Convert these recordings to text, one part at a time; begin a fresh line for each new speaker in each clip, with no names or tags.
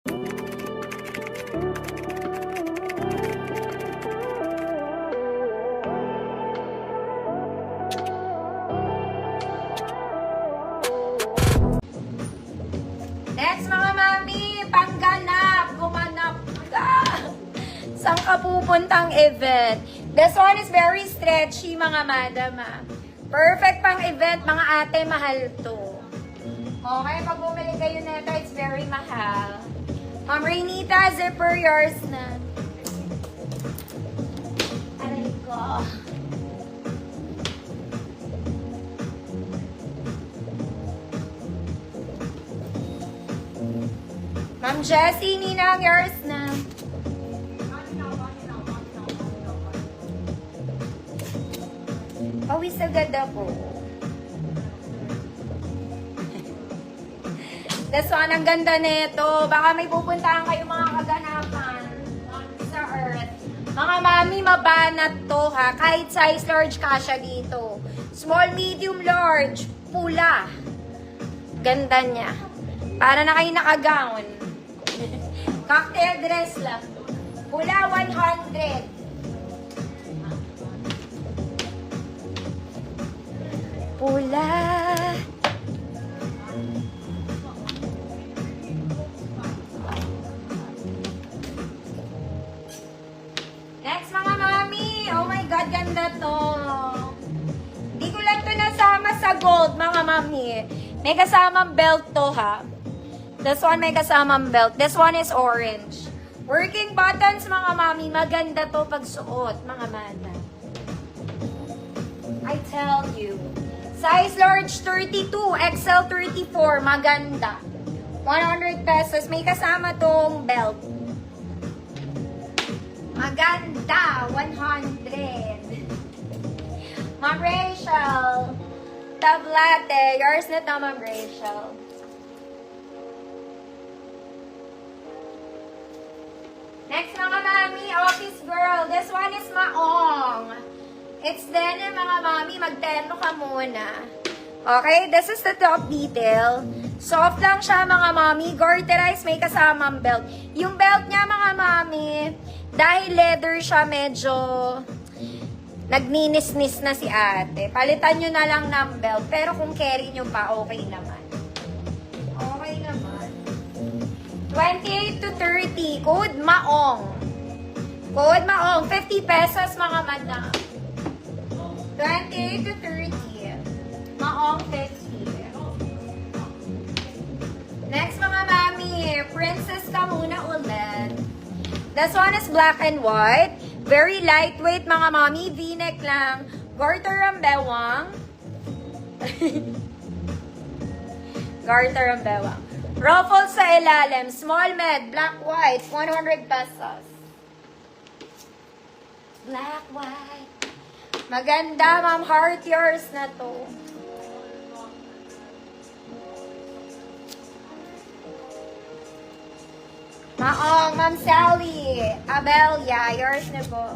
Next mga mami, pangganap, gumanap ka. Saan ka pupuntang event? This one is very stretchy mga madam. Perfect pang event, mga ate, mahal to. Okay, pag bumili kayo nito, it's very mahal. Ma'am Rainita, zipper yours na. Aray ko. Ma'am Jessie, Ninang, yours na. Pawis agad ako. That's one, ang ganda nito. Baka may pupuntahan kayo mga kaganapan sa Earth. Mga mami, mabanat to ha. Kahit size large kasya dito. Small, medium, large. Pula. Ganda niya. Para na kayo nakagown. Cocktail dress lang. Pula, 100. Pula. Next mga mami. Oh my God, ganda to. Di ko lang to nasama sa gold mga mami. May kasamang belt to ha. This one may kasamang belt. This one is orange. Working buttons mga mami. Maganda to pag suot mga mada. I tell you. Size large 32, XL 34, maganda. 100 pesos, may kasama tong belt. Maganda, 100. Ma'am Rachel, tablate, yours na to, Ma'am Rachel. Next mga mami, office girl, this one is maong. It's denim mga mami, magterno ka muna. Okay, this is the top detail. Soft lang siya mga mami, garterized, may kasamang belt. Yung belt niya mga mami, dahil leather siya medyo nagninis-nis na si ate. Palitan nyo na lang ng belt, pero kung carry nyo pa, okay naman. Okay naman. 28 to 30, code maong. Code maong, 50 pesos mga madam. 28 to 30. Maong 50. Next mga mami, princess ka muna ulit. This one is black and white. Very lightweight mga mami. V-neck lang. Garter ang bewang. Garter ang bewang. Ruffles sa ilalim. Small med. Black white. 100 pesos. Black white. Maganda, ma'am. Heart yours na to. Maong, Ma'am Sally. Abelia, yours na po.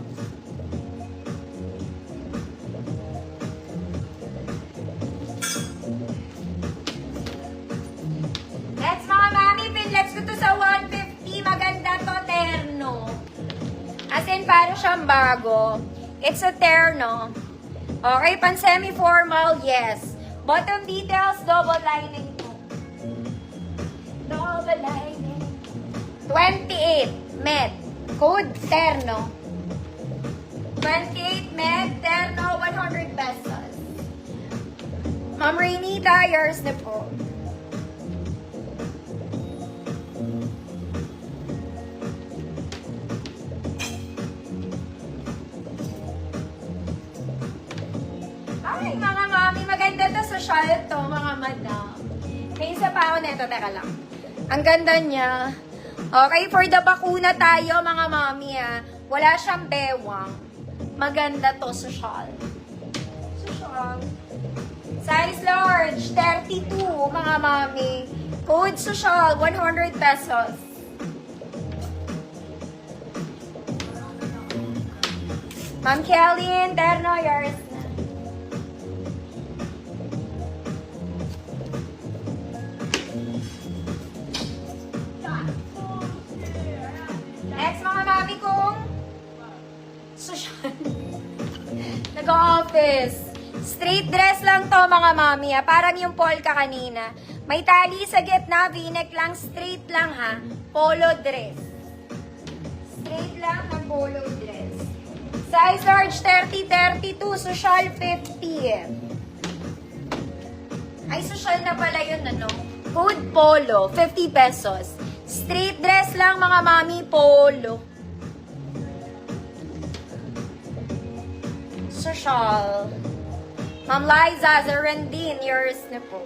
Next, mga mami, pinlets ko to sa 150. Maganda to, terno. As in, parang siyang bago. It's a terno. Okay, pan semi-formal, yes. Bottom details, double lining po. Double lining. 28, med. Code, terno. 28, med, terno, 100 pesos. Ma'am Rainita, yours na po. Ay, mga mami, maganda to social to, mga madam. May isa pa ako nito, teka lang. Ang ganda niya. Okay, for the bakuna tayo, mga mami, wala siyang bewang. Maganda to, social. Social. Size large, 32, mga mami. Code social, 100 pesos. Ma'am Kelly, terno, yours na. Next, mga mami kong social. Nag-office. Straight dress lang to, mga mami, ha? Parang yung polka kanina. May tali sa gitna, v-neck lang, straight lang, ha? Polo dress. Straight lang ng polo dress. Size large 30-32, social 50. Ay, social na pala yun, ano? Code polo, 50 pesos. Straight dress lang, mga mami, polo. Social. Ma'am Liza, Zarandine, yours na po.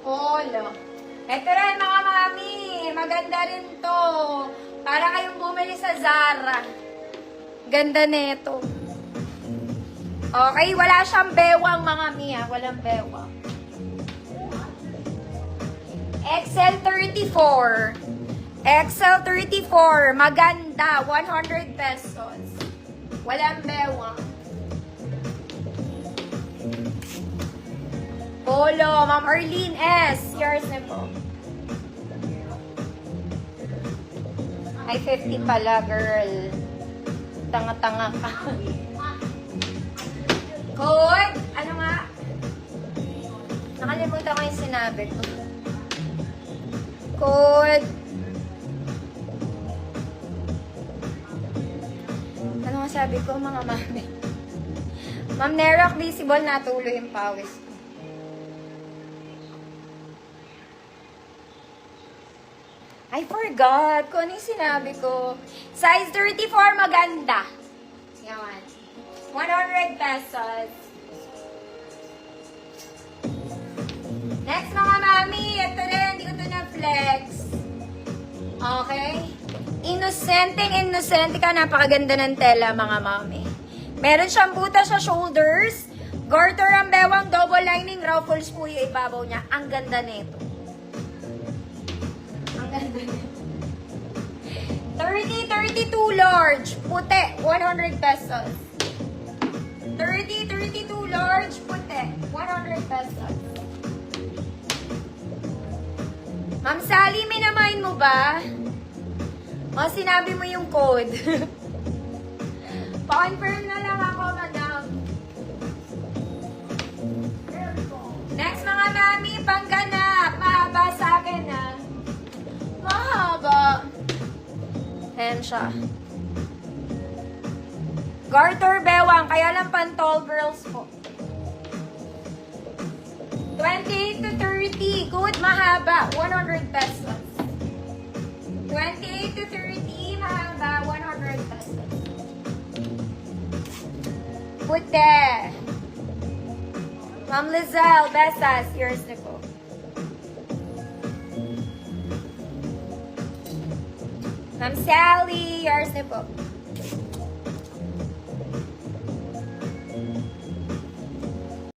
Polo. Ito rin, mga mami. Maganda rin to. Para kayong bumili sa Zara. Ganda nito. Okay, wala siyang bewang, mga mia. Walang bewang. XL34. XL34. Maganda. 100 pesos. Walang bewang. Polo. Ma'am Arlene S. Yours na po. Ay, 50 pala, girl. Tanga-tanga ka. Code? Ano nga? Nakalimutan ko yung sinabi ko. Code. Ano nga sabi ko, mga mami? Ma'am Nerock, visible, natuloy yung pawis ko. I forgot kung ano yung sinabi ko. Size 34, maganda. Yan. 100 pesos. Next, mga mami. Ito rin, hindi ko ito na-flex. Okay? Innocente ka. Napakaganda ng tela, mga mami. Meron siyang butas sa shoulders. Garter ang bewang, double lining, ruffles po yung ibabaw niya. Ang ganda nito. 30-32 large, puti, 100 pesos. 30-32 large, puti, 100 pesos. Ma'am Sally, minamind mo ba? O, sinabi mo yung code. Pa-confirm na lang ako, madam. Next, mga mami, pangganap. Mahaba sa akin, ha? Mahaba. Ayan siya. Garter bewang, kaya lang pan tall girls po. 28 to 30, good, mahaba, 100 pesos. 28 to 30, mahaba, 100 pesos. Puti. Ma'am Lizelle, Besas, yours na po. Ma'am Sally, yours na po.